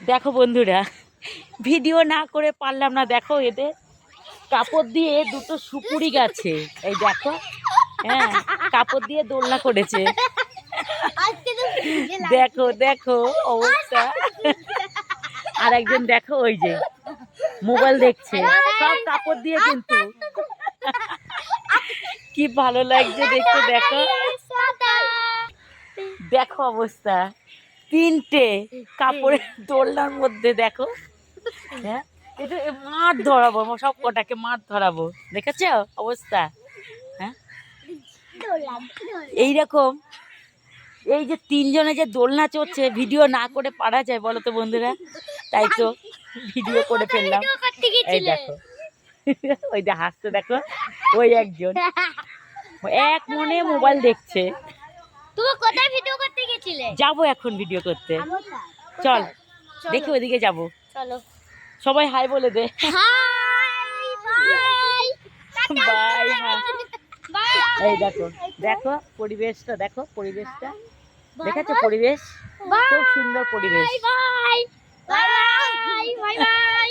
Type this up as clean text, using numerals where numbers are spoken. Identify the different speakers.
Speaker 1: দেখো বন্ধুরা, ভিডিও না করে পারলাম না। দেখো এদের কাপড় দিয়ে দুটো সুপুরি গাছে, এই দেখো, হ্যাঁ কাপড় দিয়ে দোলনা করেছে। দেখো দেখো অবস্থা। আর একজন দেখো ওই যে মোবাইল দেখছে, সব কাপড় দিয়ে। কিন্তু কি ভালো লাগছে দেখতে। দেখো দেখো অবস্থা, তিনটে কাপড়ের দোলনার মধ্যে। দেখো, হ্যাঁ এটা মাঠ ধরাবো, সব কটাকে মাঠ ধরাবো। দেখেছ অবস্থা? হ্যাঁ এইরকম এই যে তিনজনে যে দোলনা চড়ছে, ভিডিও না করে পারা যায় বলো তো বন্ধুরা? তাই তো ভিডিও করে ফেললাম। এই দেখো ওই যে হাসতে, দেখো ওই একজন এক মনে মোবাইল দেখছে।
Speaker 2: তুমি কোথায় ভিডিও করতে গেছিলে?
Speaker 1: যাবো এখন ভিডিও করতে, চল দেখি ওইদিকে যাবো।
Speaker 2: চলো
Speaker 1: সবাই হাই বলে দে।
Speaker 2: Hi bye
Speaker 1: bye. হ্যাঁ
Speaker 2: বাই।
Speaker 1: এই দেখো, দেখো পরিবেশটা, দেখো পরিবেশটা, দেখেছো পরিবেশ? খুব সুন্দর পরিবেশ।
Speaker 2: Bye bye bye bye bye.